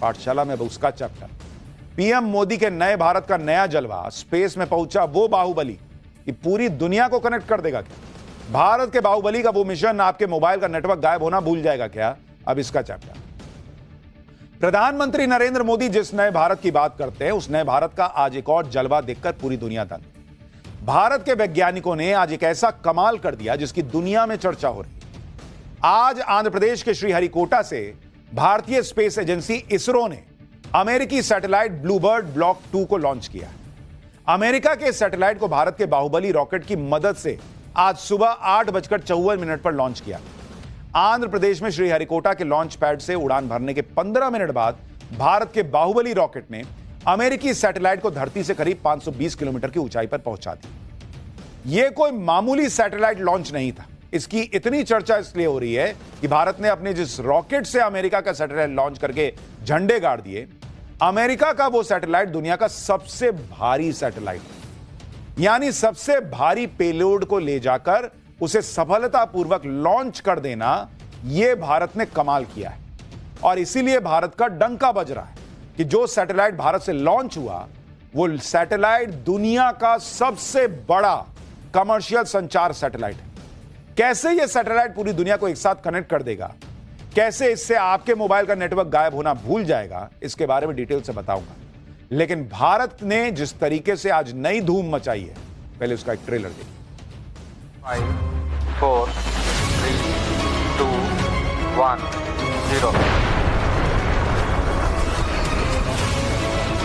पाठशाला में अब उसका चैप्टर। पीएम मोदी के नए भारत का नया जलवा, स्पेस में पहुंचा वो बाहुबली कि पूरी दुनिया को कनेक्ट कर देगा क्या? भारत के बाहुबली का वो मिशन आपके मोबाइल का नेटवर्क गायब होना भूल जाएगा क्या? अब इसका चैप्टर। प्रधानमंत्री नरेंद्र मोदी जिस नए भारत की बात करते हैं, उस नए भारत का आज एक और जलवा देखकर पूरी दुनिया दंग। भारत के वैज्ञानिकों ने आज एक ऐसा कमाल कर दिया जिसकी दुनिया में चर्चा हो रही है। आज आंध्र प्रदेश के श्रीहरिकोटा से भारतीय स्पेस एजेंसी इसरो ने अमेरिकी सैटेलाइट ब्लूबर्ड ब्लॉक 2 को लॉन्च किया है। अमेरिका के सैटेलाइट को भारत के बाहुबली रॉकेट की मदद से आज सुबह 8:54 पर लॉन्च किया। आंध्र प्रदेश में श्रीहरिकोटा के लॉन्च पैड से उड़ान भरने के 15 मिनट बाद भारत के बाहुबली रॉकेट ने अमेरिकी सैटेलाइट को धरती से करीब 520 किलोमीटर की ऊंचाई पर पहुंचा दी। यह कोई मामूली सैटेलाइट लॉन्च नहीं था। इसकी इतनी चर्चा इसलिए हो रही है कि भारत ने अपने जिस रॉकेट से अमेरिका का सैटेलाइट लॉन्च करके झंडे गाड़ दिए, अमेरिका का वो सैटेलाइट दुनिया का सबसे भारी सैटेलाइट, यानी सबसे भारी पेलोड को ले जाकर उसे सफलतापूर्वक लॉन्च कर देना, यह भारत ने कमाल किया है। और इसीलिए भारत का डंका बज रहा है कि जो सैटेलाइट भारत से लॉन्च हुआ, वो सैटेलाइट दुनिया का सबसे बड़ा कमर्शियल संचार सैटेलाइट है। कैसे यह सैटेलाइट पूरी दुनिया को एक साथ कनेक्ट कर देगा, कैसे इससे आपके मोबाइल का नेटवर्क गायब होना भूल जाएगा, इसके बारे में डिटेल से बताऊंगा। लेकिन भारत ने जिस तरीके से आज नई धूम मचाई है, पहले उसका एक ट्रेलर देखिए। 5, 4, 3, 2, 1, 0.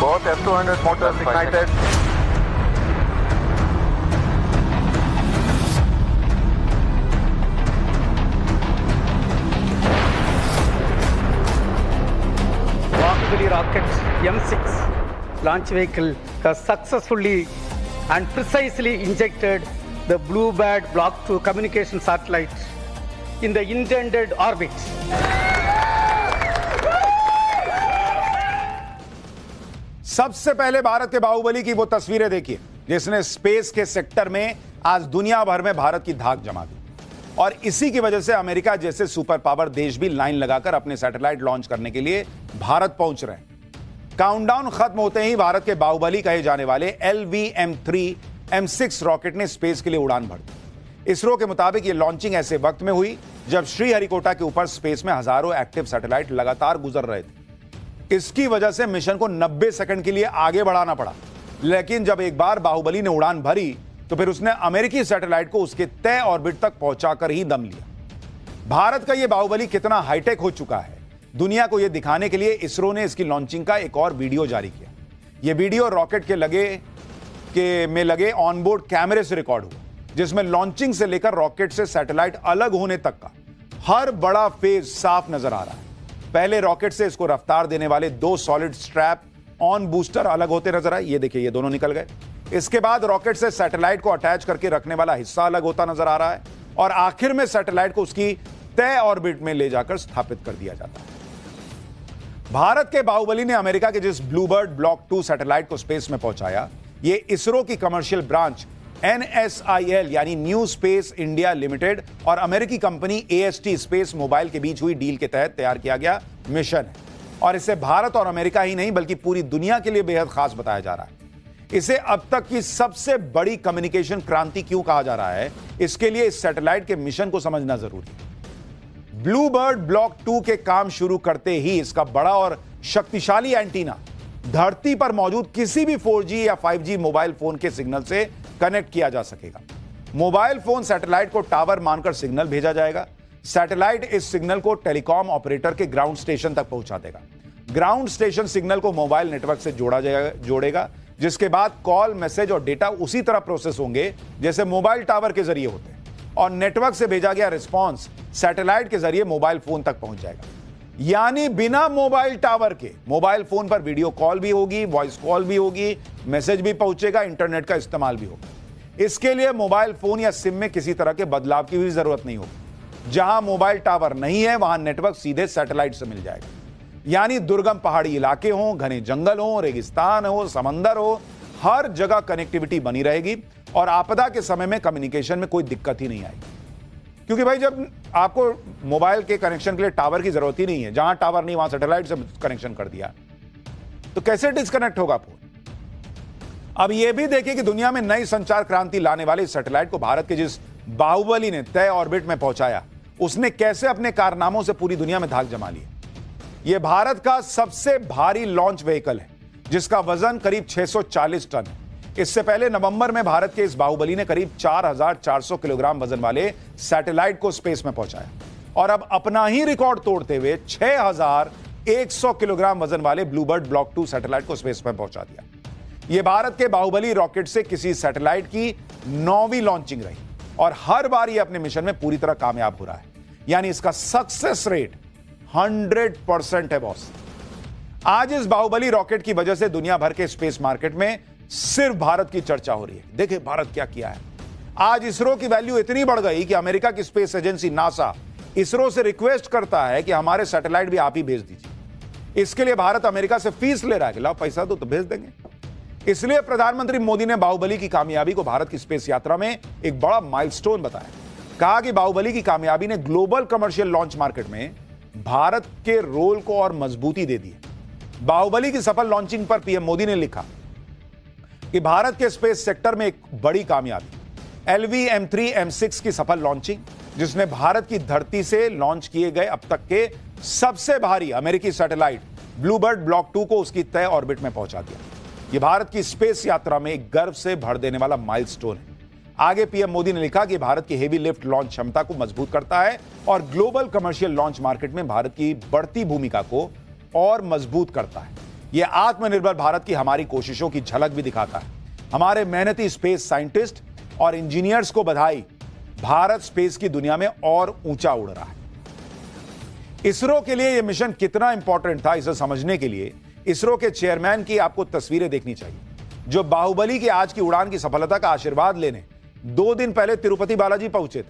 Both F200 motors ignited. Bahubalī rocket M6 launch vehicle has successfully and precisely injected the Bluebird Block 2 communication satellite in the intended orbit. सबसे पहले भारत के बाहुबली की वो तस्वीरें देखिए जिसने स्पेस के सेक्टर में आज दुनिया भर में भारत की धाक जमा दी। और इसी की वजह से अमेरिका जैसे सुपर पावर देश भी लाइन लगाकर अपने सैटेलाइट लॉन्च करने के लिए भारत पहुंच रहे हैं। काउंटडाउन खत्म होते ही भारत के बाहुबली कहे जाने वाले LVM-3 M6 रॉकेट ने स्पेस के लिए उड़ान भर दी। इसरो के मुताबिक यह लॉन्चिंग ऐसे वक्त में हुई जब श्रीहरिकोटा के ऊपर स्पेस में हजारों एक्टिव सैटेलाइट लगातार गुजर रहे थे। इसकी वजह से मिशन को 90 सेकंड के लिए आगे बढ़ाना पड़ा। लेकिन जब एक बार बाहुबली ने उड़ान भरी तो फिर उसने अमेरिकी सैटेलाइट को उसके तय ऑर्बिट तक पहुंचाकर ही दम लिया। भारत का यह बाहुबली कितना हाईटेक हो चुका है, दुनिया को यह दिखाने के लिए इसरो ने इसकी लॉन्चिंग का एक और वीडियो जारी किया। यह वीडियो रॉकेट में लगे ऑनबोर्ड कैमरे से रिकॉर्ड हुआ, जिसमें लॉन्चिंग से लेकर रॉकेट से सैटेलाइट अलग होने तक का हर बड़ा फेज साफ नजर आ रहा है। पहले रॉकेट से इसको रफ्तार देने वाले 2 सॉलिड स्ट्रैप ऑन बूस्टर अलग होते नजर आए। ये देखिए, ये दोनों निकल गए। इसके बाद रॉकेट से सैटेलाइट को अटैच करके रखने वाला हिस्सा अलग होता नजर आ रहा है और आखिर में सैटेलाइट को उसकी तय ऑर्बिट में ले जाकर स्थापित कर दिया जाता है। भारत के बाहुबली ने अमेरिका के जिस ब्लूबर्ड ब्लॉक 2 सैटेलाइट को स्पेस में पहुंचाया, यह इसरो की कमर्शियल ब्रांच NSIL यानी न्यू स्पेस इंडिया लिमिटेड और अमेरिकी कंपनी AST स्पेस मोबाइल के बीच हुई डील के तहत तैयार किया गया मिशन है। और इसे भारत और अमेरिका ही नहीं बल्कि पूरी दुनिया के लिए बेहद खास बताया जा रहा है। इसे अब तक की सबसे बड़ी कम्युनिकेशन क्रांति क्यों कहा जा रहा है, इसके लिए इस सैटेलाइट के मिशन को समझना जरूरी है। ब्लूबर्ड ब्लॉक 2 के काम शुरू करते ही इसका बड़ा और शक्तिशाली एंटीना धरती पर मौजूद किसी भी 4G या 5G मोबाइल फोन के सिग्नल से कनेक्ट किया जा सकेगा। मोबाइल फोन सैटेलाइट को टावर मानकर सिग्नल भेजा जाएगा। सैटेलाइट इस सिग्नल को टेलीकॉम ऑपरेटर के ग्राउंड स्टेशन तक पहुंचा देगा। ग्राउंड स्टेशन सिग्नल को मोबाइल नेटवर्क से जोड़ेगा, जिसके बाद कॉल, मैसेज और डेटा उसी तरह प्रोसेस होंगे जैसे मोबाइल टावर के जरिए होते हैं और नेटवर्क से भेजा गया रिस्पॉन्स सैटेलाइट के जरिए मोबाइल फोन तक पहुंच जाएगा। यानी बिना मोबाइल टावर के मोबाइल फोन पर वीडियो कॉल भी होगी, वॉइस कॉल भी होगी, मैसेज भी पहुंचेगा, इंटरनेट का इस्तेमाल भी होगा। इसके लिए मोबाइल फोन या सिम में किसी तरह के बदलाव की भी जरूरत नहीं होगी। जहां मोबाइल टावर नहीं है वहां नेटवर्क सीधे सैटेलाइट से मिल जाएगा। यानी दुर्गम पहाड़ी इलाके हों, घने जंगल हो, रेगिस्तान हो, समंदर हो, हर जगह कनेक्टिविटी बनी रहेगी और आपदा के समय में कम्युनिकेशन में कोई दिक्कत ही नहीं आएगी। क्योंकि भाई जब आपको मोबाइल के कनेक्शन के लिए टावर की जरूरत ही नहीं है, जहां टावर नहीं वहां सैटेलाइट से कनेक्शन कर दिया, तो कैसे डिस्कनेक्ट होगा फोन? अब यह भी देखिए कि दुनिया में नई संचार क्रांति लाने वाले इस सैटेलाइट को भारत के जिस बाहुबली ने तय ऑर्बिट में पहुंचाया, उसने कैसे अपने कारनामों से पूरी दुनिया में धाक जमा ली। यह भारत का सबसे भारी लॉन्च व्हीकल है, जिसका वजन करीब 640 टन है। इससे पहले नवंबर में भारत के इस बाहुबली ने करीब 4400 किलोग्राम वजन वाले सैटेलाइट को स्पेस में पहुंचाया और अब अपना ही रिकॉर्ड तोड़ते हुए 6100 किलोग्राम वजन वाले ब्लूबर्ड ब्लॉक 2 सैटेलाइट को स्पेस में पहुंचा दिया। यह भारत के बाहुबली रॉकेट से किसी सैटेलाइट की 9वीं लॉन्चिंग रही और हर बार यह अपने मिशन में पूरी तरह कामयाब हो रहा है, यानी इसका सक्सेस रेट 100% है बॉस। आज इस बाहुबली रॉकेट की वजह से दुनिया भर के स्पेस मार्केट में सिर्फ भारत की चर्चा हो रही है। देखिए भारत क्या किया है। आज इसरो की वैल्यू इतनी बढ़ गई कि अमेरिका की स्पेस एजेंसी नासा इसरो से रिक्वेस्ट करता है कि हमारे सैटेलाइट भी आप ही भेज दीजिए। इसके लिए भारत अमेरिका से फीस ले रहा है कि लाओ पैसा दो तो भेज देंगे। इसलिए प्रधानमंत्री मोदी ने बाहुबली की कामयाबी को भारत की स्पेस यात्रा में एक बड़ा माइलस्टोन बताया। कहा कि बाहुबली की कामयाबी ने ग्लोबल कमर्शियल लॉन्च मार्केट में भारत के रोल को और मजबूती दे दी है। बाहुबली की सफल लॉन्चिंग पर पीएम मोदी ने लिखा कि भारत के स्पेस सेक्टर में एक बड़ी कामयाबी LV-M3 M6 की सफल लॉन्चिंग, जिसने भारत की धरती से लॉन्च किए गए अब तक के सबसे भारी अमेरिकी सैटेलाइट ब्लूबर्ड ब्लॉक 2 को उसकी तय ऑर्बिट में पहुंचा दिया। यह भारत की स्पेस यात्रा में एक गर्व से भर देने वाला माइलस्टोन है। आगे पीएम मोदी ने लिखा कि भारत की हेवी लिफ्ट लॉन्च क्षमता को मजबूत करता है और ग्लोबल कमर्शियल लॉन्च मार्केट में भारत की बढ़ती भूमिका को और मजबूत करता है। यह आत्मनिर्भर भारत की हमारी कोशिशों की झलक भी दिखाता है। हमारे मेहनती स्पेस साइंटिस्ट और इंजीनियर्स को बधाई। भारत स्पेस की दुनिया में और ऊंचा उड़ रहा है। इसरो के लिए यह मिशन कितना इंपॉर्टेंट था, इसे समझने के लिए इसरो के चेयरमैन की आपको तस्वीरें देखनी चाहिए, जो बाहुबली की आज की उड़ान की सफलता का आशीर्वाद लेने 2 दिन पहले तिरुपति बालाजी पहुंचे थे।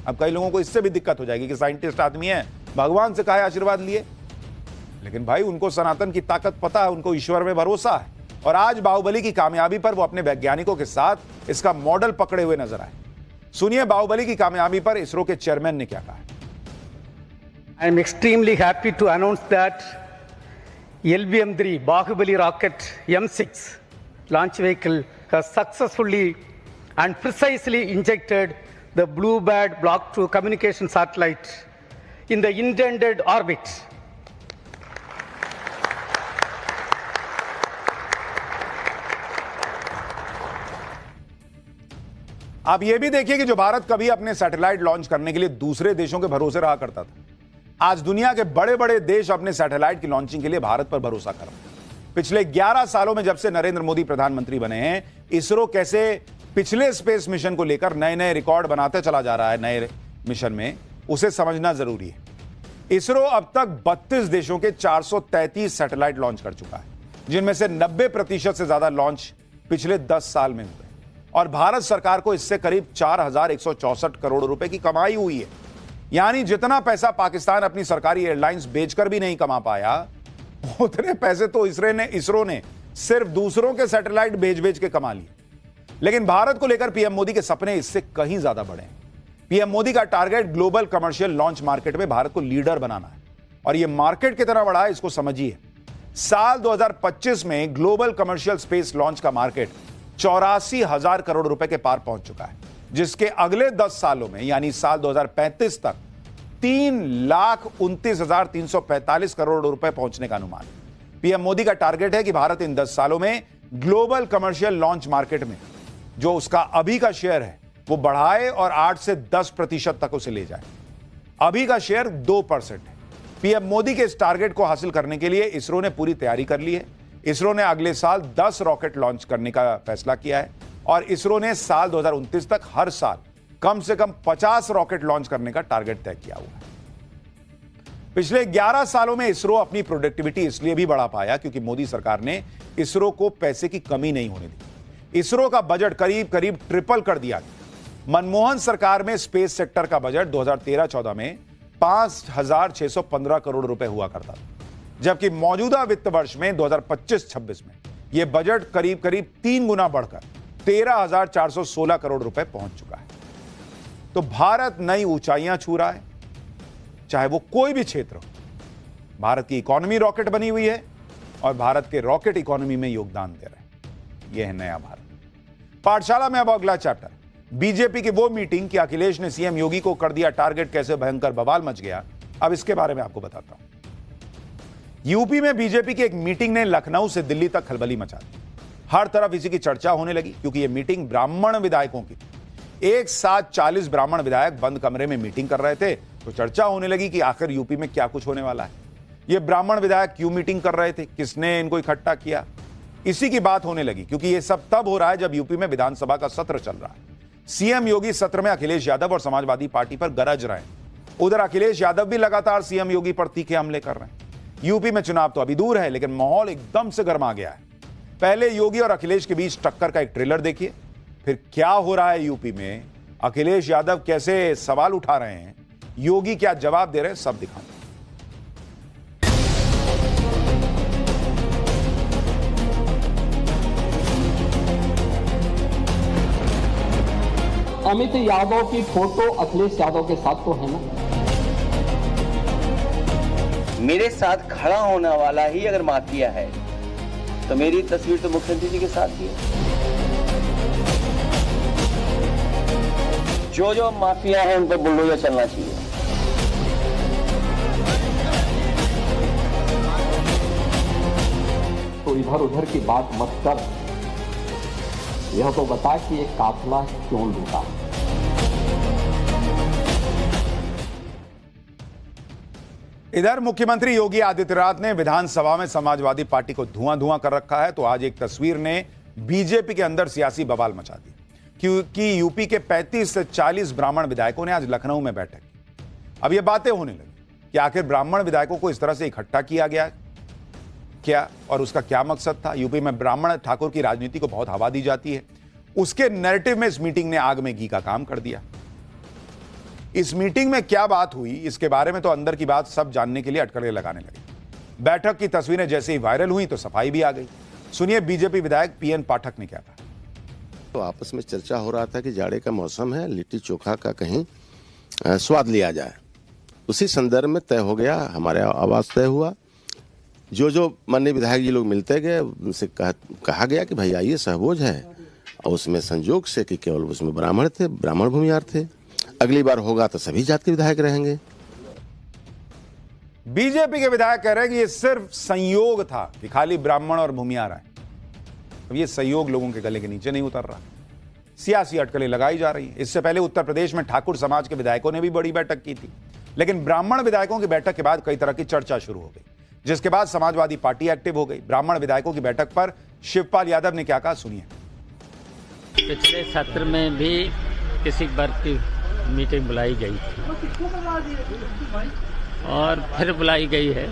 अब कई लोगों को इससे भी दिक्कत हो जाएगी कि साइंटिस्ट आदमी है, भगवान से काहे आशीर्वाद लिए। लेकिन भाई उनको सनातन की ताकत पता है, उनको ईश्वर में भरोसा है और आज बाहुबली की कामयाबी पर वो अपने वैज्ञानिकों के साथ इसका मॉडल पकड़े हुए नजर आए। सुनिए बाहुबली की कामयाबी पर इसरो के चेयरमैन ने क्या कहा। I am extremely happy to announce that LV-M3 Bahubali rocket M6 launch vehicle has successfully and precisely injected the BlueBird Block 2 communication satellite in the intended orbit. आप यह भी देखिए कि जो भारत कभी अपने सैटेलाइट लॉन्च करने के लिए दूसरे देशों के भरोसे रहा करता था, आज दुनिया के बड़े बड़े देश अपने सैटेलाइट की लॉन्चिंग के लिए भारत पर भरोसा कर रहे हैं। पिछले 11 सालों में जब से नरेंद्र मोदी प्रधानमंत्री बने हैं, इसरो कैसे पिछले स्पेस मिशन को लेकर नए नए रिकॉर्ड बनाते चला जा रहा है नए मिशन में, उसे समझना जरूरी है। इसरो अब तक 32 देशों के 433 सैटेलाइट लॉन्च कर चुका है, जिनमें से 90% से ज्यादा लॉन्च पिछले 10 साल में हुए और भारत सरकार को इससे करीब 4164 करोड़ रुपए की कमाई हुई है। यानी जितना पैसा पाकिस्तान अपनी सरकारी एयरलाइंस बेचकर भी नहीं कमा पाया, उतने पैसे तो इसरो ने सिर्फ दूसरों के सैटेलाइट बेच के कमा लिए। लेकिन भारत को लेकर पीएम मोदी के सपने इससे कहीं ज्यादा बड़े हैं। पीएम मोदी का target global commercial launch market में भारत को लीडर बनाना है और यह मार्केट कितना बड़ा है इसको समझिए। साल 2025 में ग्लोबल कमर्शियल स्पेस लॉन्च का मार्केट 84,000 करोड़ रुपए के पार पहुंच चुका है, जिसके अगले 10 सालों में यानी साल 2035 तक 3,29,345 करोड़ रुपए पहुंचने का अनुमान है। पीएम मोदी का टारगेट है कि भारत इन 10 सालों में ग्लोबल कमर्शियल लॉन्च मार्केट में जो उसका अभी का शेयर है वो बढ़ाए और 8 से 10% तक उसे ले जाए। अभी का शेयर 2% है। पीएम मोदी के इस टारगेट को हासिल करने के लिए इसरो ने पूरी तैयारी कर ली है। इसरो ने अगले साल 10 रॉकेट लॉन्च करने का फैसला किया है और इसरो ने साल 2029 तक हर साल कम से कम 50 रॉकेट लॉन्च करने का टारगेट तय किया हुआ है। पिछले 11 सालों में इसरो अपनी प्रोडक्टिविटी इसलिए भी बढ़ा पाया क्योंकि मोदी सरकार ने इसरो को पैसे की कमी नहीं होने दी। इसरो का बजट करीब ट्रिपल कर दिया गया। मनमोहन सरकार में स्पेस सेक्टर का बजट 2013-14 में 5,615 करोड़ रुपए हुआ करता था, जबकि मौजूदा वित्त वर्ष में 2025-26 में यह बजट करीब 3 गुना बढ़कर 13,416 करोड़ रुपए पहुंच चुका है। तो भारत नई ऊंचाइयां छू रहा है, चाहे वो कोई भी क्षेत्र हो। भारत की इकोनॉमी रॉकेट बनी हुई है और भारत के रॉकेट इकोनॉमी में योगदान दे रहे हैं। यह है नया भारत। पाठशाला में अब अगला चैप्टर, बीजेपी की वो मीटिंग कि अखिलेश ने सीएम योगी को कर दिया टारगेट, कैसे भयंकर बवाल मच गया, अब इसके बारे में आपको बताता हूं। यूपी में बीजेपी की एक मीटिंग ने लखनऊ से दिल्ली तक खलबली मचा दी। हर तरफ इसी की चर्चा होने लगी क्योंकि यह मीटिंग ब्राह्मण विधायकों की थी। एक साथ 40 ब्राह्मण विधायक बंद कमरे में मीटिंग कर रहे थे, तो चर्चा होने लगी कि आखिर यूपी में क्या कुछ होने वाला है। ये ब्राह्मण विधायक क्यों मीटिंग कर रहे थे, किसने इनको इकट्ठा किया, इसी की बात होने लगी क्योंकि ये सब तब हो रहा है जब यूपी में विधानसभा का सत्र चल रहा है। सीएम योगी सत्र में अखिलेश यादव और समाजवादी पार्टी पर गरज रहे हैं। उधर अखिलेश यादव भी लगातार सीएम योगी पर तीखे हमले कर रहे हैं। यूपी में चुनाव तो अभी दूर है, लेकिन माहौल एकदम से गर्मा गया है। पहले योगी और अखिलेश के बीच टक्कर का एक ट्रेलर देखिए, फिर क्या हो रहा है यूपी में, अखिलेश यादव कैसे सवाल उठा रहे हैं, योगी क्या जवाब दे रहे हैं, सब दिखाएंगे। अमित यादव की फोटो अखिलेश यादव के साथ तो है ना? मेरे साथ खड़ा होने वाला ही अगर माफिया है तो मेरी तस्वीर तो मुख्यमंत्री जी के साथ ही है। जो माफिया है उन पर बुलडोजर चलना चाहिए। तो इधर उधर की बात मत कर, यह तो बता कि एक काफिला क्यों लूटा। इधर मुख्यमंत्री योगी आदित्यनाथ ने विधानसभा में समाजवादी पार्टी को धुआं कर रखा है, तो आज एक तस्वीर ने बीजेपी के अंदर सियासी बवाल मचा दी क्योंकि यूपी के 35 से 40 ब्राह्मण विधायकों ने आज लखनऊ में बैठक की। अब ये बातें होने लगी कि आखिर ब्राह्मण विधायकों को इस तरह से इकट्ठा किया गया क्या और उसका क्या मकसद था। यूपी में ब्राह्मण ठाकुर की राजनीति को बहुत हवा दी जाती है, उसके नैरेटिव में इस मीटिंग ने आग में घी का काम कर दिया। इस मीटिंग में क्या बात हुई, इसके बारे में तो अंदर की बात सब जानने के लिए अटकलें लगाने लगे। बैठक की तस्वीरें जैसे ही वायरल हुई तो सफाई भी आ गई। सुनिए बीजेपी विधायक पीएन पाठक ने क्या कहा। तो आपस में चर्चा हो रहा था कि जाड़े का मौसम है, लिट्टी चोखा का कहीं स्वाद लिया जाए। उसी संदर्भ में तय हो गया, हमारे आवाज तय हुआ। जो माननीय विधायक जी लोग मिलते गए, उनसे कहा गया कि भाई आइए, सहभोज है। और उसमें संजोग से कि केवल उसमें ब्राह्मण थे, ब्राह्मण भूमिहार थे। अगली बार होगा तो सभी जात के विधायक रहेंगे। बीजेपी के विधायक कह रहे हैं कि ये सिर्फ संयोग था कि खाली ब्राह्मण और भूमिहार आए। अब ये संयोग लोगों के गले के नीचे नहीं उतर रहा, सियासी अटकलें लगाई जा रही हैं। इससे पहले उत्तर प्रदेश में ठाकुर समाज के विधायकों ने भी बड़ी बैठक की थी, लेकिन ब्राह्मण विधायकों की बैठक के बाद कई तरह की चर्चा शुरू हो गई, जिसके बाद समाजवादी पार्टी एक्टिव हो गई। ब्राह्मण विधायकों की बैठक पर शिवपाल यादव ने क्या कहा, सुनिए। पिछले सत्र में भी किसी वर्ग की मीटिंग बुलाई गई थी और फिर बुलाई गई है,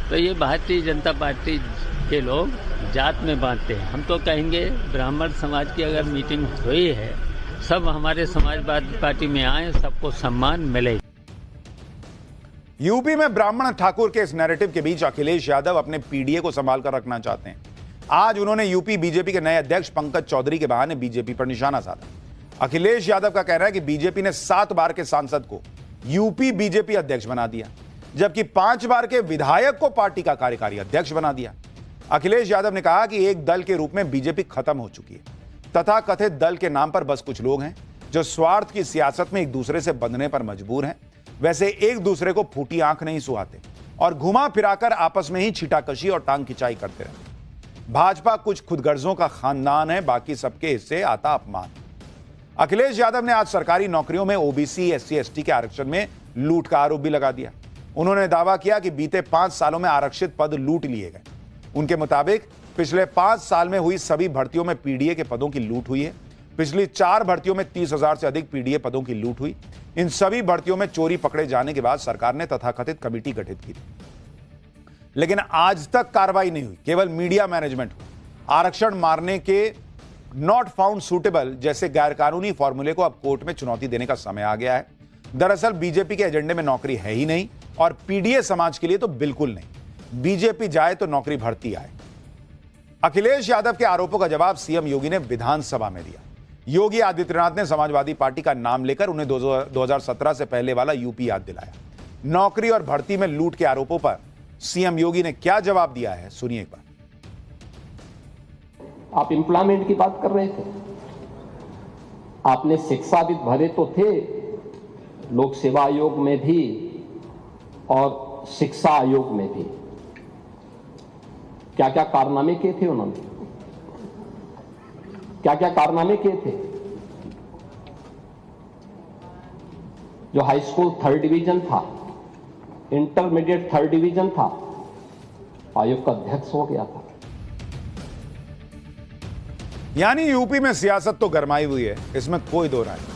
तो ये भारतीय जनता पार्टी के लोग जात में बांटते हैं। हम तो कहेंगे ब्राह्मण समाज की अगर मीटिंग हुई है, सब हमारे समाजवादी पार्टी में आए, सबको सम्मान मिले। यूपी में ब्राह्मण ठाकुर के इस नैरेटिव के बीच अखिलेश यादव अपने पीडीए को संभाल कर रखना चाहते हैं। आज उन्होंने यूपी बीजेपी के नए अध्यक्ष पंकज चौधरी के बहाने बीजेपी पर निशाना साधा। अखिलेश यादव का कहना है कि बीजेपी ने 7 बार के सांसद को यूपी बीजेपी अध्यक्ष बना दिया, जबकि 5 बार के विधायक को पार्टी का कार्यकारी अध्यक्ष बना दिया। अखिलेश यादव ने कहा कि एक दल के रूप में बीजेपी खत्म हो चुकी है। तथाकथित दल के नाम पर बस कुछ लोग हैं जो स्वार्थ की सियासत में एक दूसरे से बंधने पर मजबूर हैं। वैसे एक दूसरे को फूटी आंख नहीं सुहाते और घुमा फिराकर आपस में ही छीटाकशी और टांग खिंचाई करते रहते। भाजपा कुछ खुदगर्जों का खानदान है, बाकी सबके हिस्से आता अपमान। अखिलेश यादव ने आज सरकारी नौकरियों में ओबीसी एससी एसटी के आरक्षण में लूट का आरोप भी लगा दिया। उन्होंने दावा किया कि बीते 5 सालों में आरक्षित पद लूट लिए गए। उनके मुताबिक पिछले 5 साल में हुई सभी भर्तियों में पीडीए के पदों की लूट हुई है। पिछली 4 भर्तियों में 30,000 से अधिक पीडीए पदों की लूट हुई। इन सभी भर्तियों में चोरी पकड़े जाने के बाद सरकार ने तथाकथित कमेटी गठित की थी, लेकिन आज तक कार्रवाई नहीं हुई, केवल मीडिया मैनेजमेंट हुई। आरक्षण मारने के नॉट फाउंड सूटेबल जैसे गैरकानूनी फॉर्मूले को अब कोर्ट में चुनौती देने का समय आ गया है। दरअसल बीजेपी के एजेंडे में नौकरी है ही नहीं और पीडीए समाज के लिए तो बिल्कुल नहीं। बीजेपी जाए तो नौकरी भर्ती आए। अखिलेश यादव के आरोपों का जवाब सीएम योगी ने विधानसभा में दिया। योगी आदित्यनाथ ने समाजवादी पार्टी का नाम लेकर उन्हें 2017 से पहले वाला यूपी याद दिलाया। नौकरी और भर्ती में लूट के आरोपों पर सीएम योगी ने क्या जवाब दिया है, सुनिए एक बार। आप एम्प्लॉयमेंट की बात कर रहे थे, आपने शिक्षाविद भरे तो थे लोक सेवा आयोग में भी और शिक्षा आयोग में भी। क्या क्या कारनामे किए थे उन्होंने, क्या क्या कारनामे किए थे? जो हाई स्कूल 3rd डिवीजन था, इंटरमीडिएट 3rd डिवीजन था, आयोग का अध्यक्ष हो गया था। यानी यूपी में सियासत तो गरमाई हुई है, इसमें कोई दो राय नहीं।